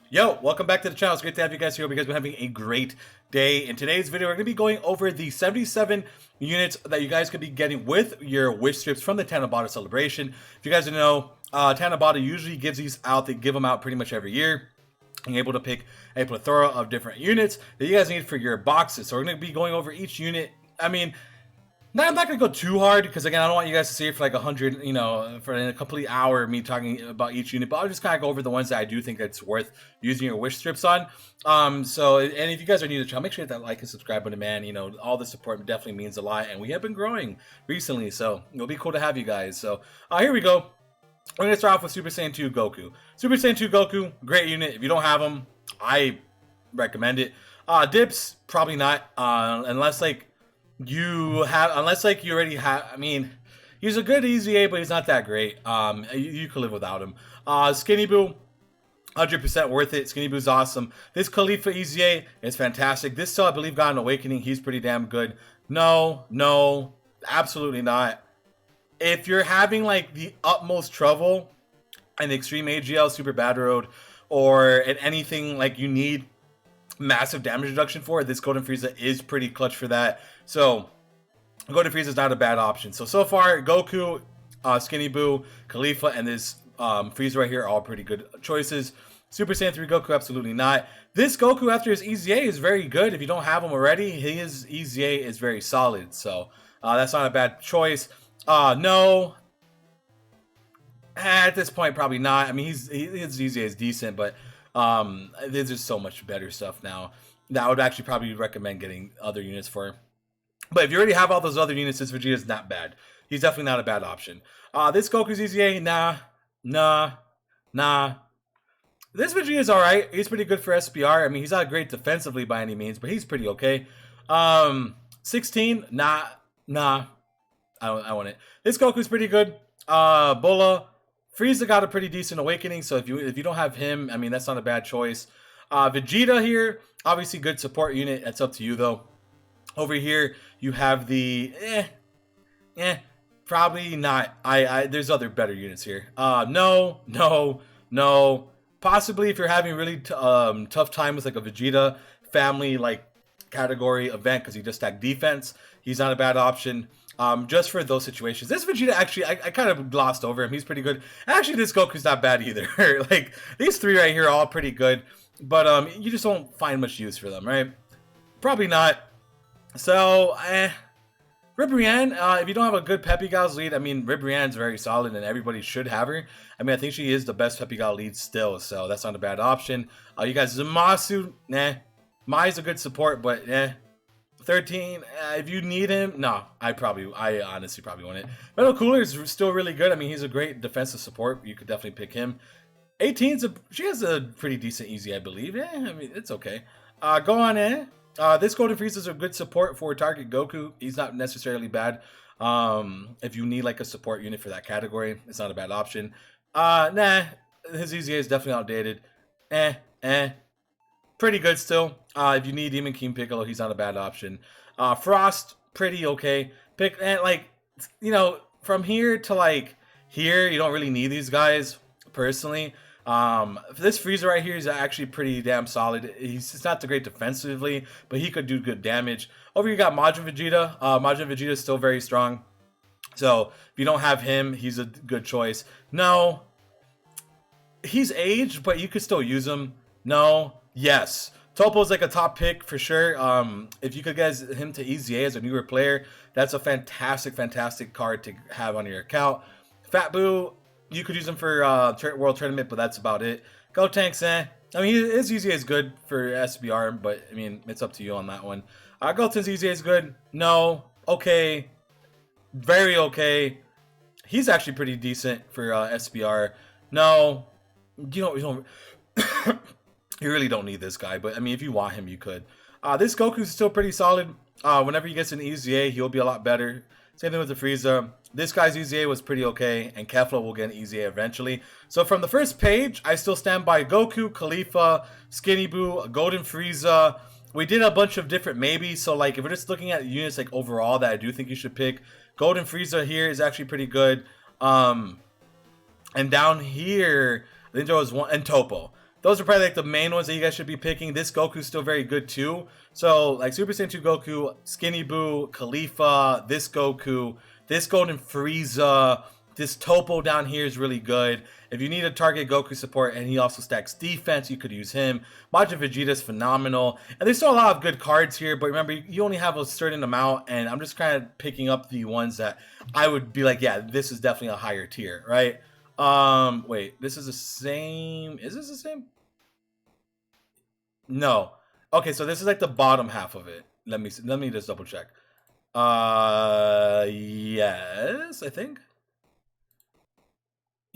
Yo, welcome back to the channel. It's great to have you guys here. Hope you guys been having a great day. In today's video, we're going to be going over the 77 units that you guys could be getting with your wish strips from the Tanabata celebration. If you guys don't know, Tanabata usually gives these out. They give them out pretty much every year. And you're able to pick a plethora of different units that you guys need for your boxes. So we're going to be going over each unit. I'm not gonna go too hard because again, I don't want you guys to see it for like 100, for a complete hour me talking about each unit. But I'll just kind of go over the ones that I do think it's worth using your wish strips on. And if you guys are new to the channel, make sure to hit that like and subscribe button, man. You know, all the support definitely means a lot, and we have been growing recently, so it'll be cool to have you guys. So here we go. We're gonna start off with Super Saiyan 2 Goku. Super Saiyan 2 Goku, great unit. If you don't have them, I recommend it. Dips, probably not, unless you already have. He's a good easy A, but he's not that great. You could live without him. Skinny Boo, 100% worth it. Skinny Boo's awesome. This Khalifa Easy A is fantastic. This still, I believe, got an awakening. He's pretty damn good. No, absolutely not. If you're having like the utmost trouble in Extreme AGL, Super Bad Road, or in anything like you need massive damage reduction for, this Golden Frieza is pretty clutch for that. So Golden Frieza is not a bad option. So far, Goku, Skinny Boo, Khalifa, and this Frieza right here are all pretty good choices. Super Saiyan 3 Goku, absolutely not. This Goku after his EZA is very good. If you don't have him already, his EZA is very solid. So that's not a bad choice. No. At this point, probably not. I mean, his EZA is decent, but there's just so much better stuff now that I would actually probably recommend getting other units for. But if you already have all those other units, this Vegeta is not bad. He's definitely not a bad option. This Goku's EZA, nah. This Vegeta is alright. He's pretty good for SPR. I mean, he's not great defensively by any means, but he's pretty okay. 16, nah. I want it. This Goku's pretty good. Bola, Frieza got a pretty decent awakening, so if you don't have him, I mean, that's not a bad choice. Vegeta here, obviously good support unit. That's up to you though. Over here, you have the probably not. There's other better units here. No. Possibly if you're having really tough time with like a Vegeta family like category event because he just stacked defense, he's not a bad option. Just for those situations. This Vegeta, actually, I kind of glossed over him. He's pretty good. Actually, this Goku's not bad either. Like, these three right here are all pretty good. But you just won't find much use for them, right? Probably not. So, Ribrianne, if you don't have a good Peppy Gal's lead, I mean, Ribrianne's very solid and everybody should have her. I mean, I think she is the best Peppy Gal lead still, so that's not a bad option. You guys, Zamasu, Mai's a good support, but 13, if you need him, no, I honestly probably want it. Metal Cooler is still really good. I mean, he's a great defensive support. You could definitely pick him. 18's she has a pretty decent easy, I believe. I mean, it's okay. Go on, this Golden Frieza is a good support for target Goku. He's not necessarily bad. If you need like a support unit for that category, it's not a bad option. His EZA is definitely outdated. Pretty good still. If you need Demon King Piccolo, he's not a bad option. Frost, pretty okay. From here to like here, you don't really need these guys personally. This Frieza right here is actually pretty damn solid. He's not the great defensively, but he could do good damage. Over here, you got Majin Vegeta. Majin Vegeta is still very strong. So if you don't have him, he's a good choice. No, he's aged, but you could still use him. No, yes. Topo's like a top pick for sure. If you could get him to EZA as a newer player, that's a fantastic card to have on your account. Fat Boo, you could use him for World Tournament, but that's about it. Gotenks, I mean, his EZA is good for SBR, but I mean, it's up to you on that one. Goten's EZA is good. No, okay, very okay. He's actually pretty decent for SBR. No, you don't. You really don't need this guy, but I mean, if you want him, you could. This Goku's still pretty solid. Whenever he gets an EZA, he'll be a lot better. Same thing with the Frieza. This guy's EZA was pretty okay, and Kefla will get an EZA eventually. So from the first page, I still stand by Goku, Khalifa, Skinny Boo, Golden Frieza. We did a bunch of different maybes, so like if we're just looking at units like overall that I do think you should pick, Golden Frieza here is actually pretty good. And down here, I think there was one, and Topo. those are probably like the main ones that you guys should be picking. This Goku's still very good too. So like Super Saiyan 2 Goku, Skinny Buu, Khalifa, this Goku, this Golden Frieza, this Topo down here is really good. If you need a target Goku support and he also stacks defense, you could use him. Majin Vegeta is phenomenal. And there's still a lot of good cards here, but remember, you only have a certain amount, and I'm just kind of picking up the ones that I would be like, yeah, this is definitely a higher tier, right? Wait, this is the same. Is this the same? No. Okay, so this is like the bottom half of it. Let me just double check. Yes, I think.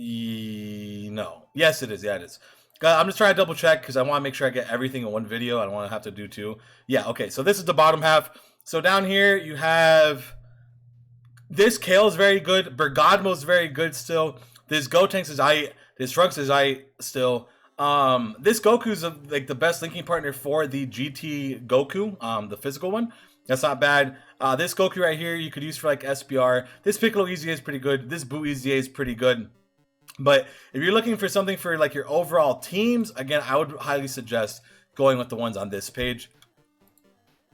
No. Yes, it is. Yeah, it is. I'm just trying to double check because I want to make sure I get everything in one video. I don't want to have to do two. Yeah, okay. So this is the bottom half. So down here you have this Kale is very good. Bergadmo is very good still. This Gotenks is I. This Trunks is I still. This Goku's like the best linking partner for the GT Goku, the physical one. That's not bad. This Goku right here you could use for like SBR. This Piccolo EZA is pretty good. This Buu EZA is pretty good. But if you're looking for something for like your overall teams, again, I would highly suggest going with the ones on this page.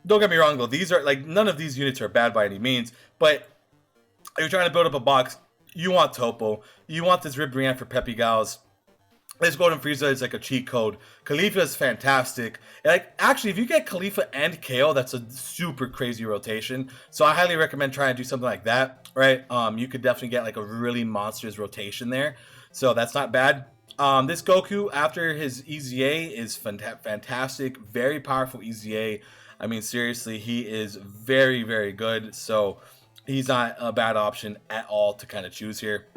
Don't get me wrong though, these are like none of these units are bad by any means, but if you're trying to build up a box, you want Topo, you want this Rib Brienne for Peppy Gals. This Golden Frieza is like a cheat code. Khalifa is fantastic. Like actually, if you get Khalifa and Kale, that's a super crazy rotation. So I highly recommend trying to do something like that, right? You could definitely get like a really monstrous rotation there. So that's not bad. This Goku after his EZA is fantastic, very powerful EZA. I mean, seriously, he is very, very good. So he's not a bad option at all to kind of choose here.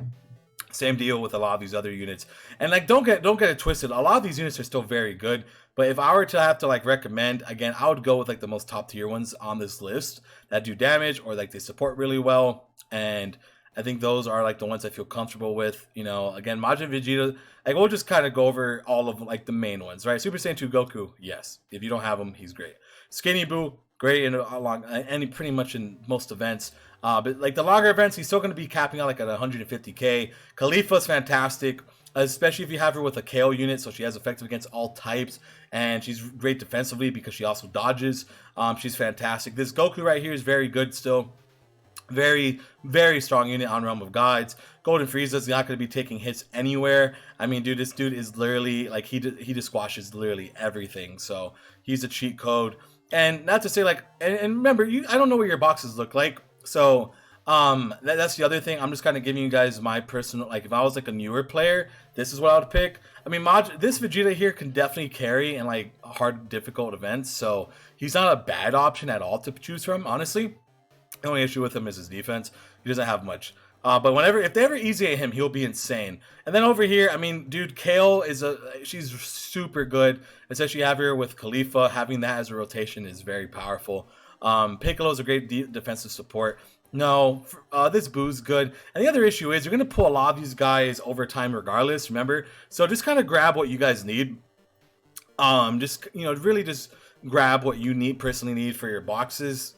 Same deal with a lot of these other units. And like don't get it twisted. A lot of these units are still very good. But if I were to have to like recommend, again, I would go with like the most top tier ones on this list that do damage or like they support really well. And I think those are like the ones I feel comfortable with. You know, again, Majin Vegeta, like we'll just kind of go over all of like the main ones, right? Super Saiyan 2 Goku, yes. If you don't have him, he's great. Skinny Buu, great in along any pretty much in most events. But like the longer events, he's still going to be capping out like at 150k. Khalifa's fantastic, especially if you have her with a Kale unit, so she has effective against all types, and she's great defensively because she also dodges. She's fantastic. This Goku right here is very good still. Very, very strong unit on Realm of Gods. Golden Frieza's not going to be taking hits anywhere. I mean, dude, this dude is literally like he just squashes literally everything. So he's a cheat code. And not to say like, and remember, I don't know what your boxes look like. So that's the other thing. I'm just kind of giving you guys my personal, like if I was like a newer player, this is what I would pick. I mean, this Vegeta here can definitely carry in like hard, difficult events. So he's not a bad option at all to choose from, honestly. The only issue with him is his defense. He doesn't have much. But if they ever EZA him, he'll be insane. And then over here, I mean, dude, Kale she's super good. Especially have her with Khalifa. Having that as a rotation is very powerful. Piccolo is a great defensive support. No, this Buu's good. And the other issue is you're going to pull a lot of these guys over time regardless, remember? So just kind of grab what you guys need. Just, you know, really just grab what you personally need for your boxes.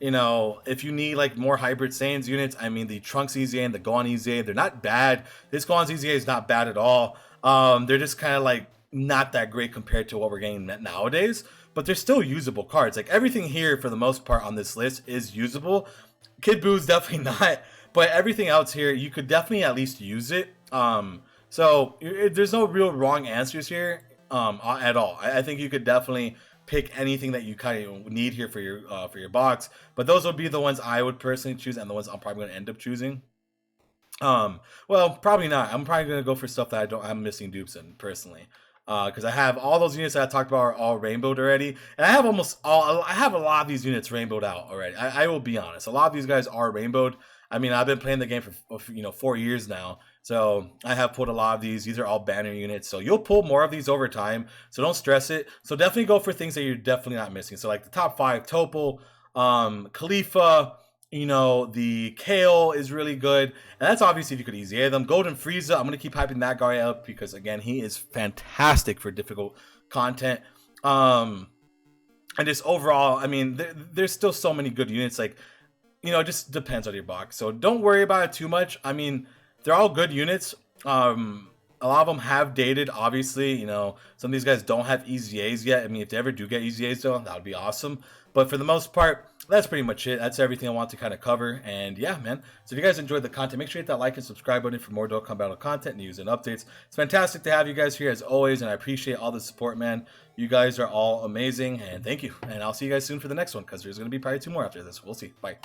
You know, if you need like more hybrid Saiyans units, I mean the Trunks EZA and the Gohan EZA, they're not bad. This Gohan's EZA is not bad at all. They're just kind of like not that great compared to what we're getting nowadays, but they're still usable cards. Like everything here for the most part on this list is usable. Kid Buu's definitely not, but everything else here you could definitely at least use it. So there's no real wrong answers here at all. I think you could definitely pick anything that you kind of need here for your box, but those would be the ones I would personally choose and the ones I'm probably going to end up choosing. Well, probably not. I'm probably going to go for stuff that I'm missing dupes in personally, because I have all those units that I talked about are all rainbowed already, and I have I have a lot of these units rainbowed out already. I will be honest, a lot of these guys are rainbowed. I mean, I've been playing the game for 4 years now, so I have pulled a lot of these. These are all banner units, so you'll pull more of these over time, so don't stress it. So definitely go for things that you're definitely not missing. So like the top 5, Topol, Khalifa, you know, the Kale is really good, and that's obviously if you could EZA them. Golden Frieza, I'm going to keep hyping that guy up because, again, he is fantastic for difficult content. And just overall, I mean, there's still so many good units, like, you know, it just depends on your box. So don't worry about it too much. I mean, they're all good units. a lot of them have dated, obviously. You know, some of these guys don't have EZAs yet. I mean, if they ever do get EZAs, though, that would be awesome. But for the most part, that's pretty much it. That's everything I want to kind of cover. And yeah, man. So if you guys enjoyed the content, make sure you hit that like and subscribe button for more Dokkan Battle content, news, and updates. It's fantastic to have you guys here as always, and I appreciate all the support, man. You guys are all amazing, and thank you. And I'll see you guys soon for the next one, because there's going to be probably 2 more after this. We'll see. Bye.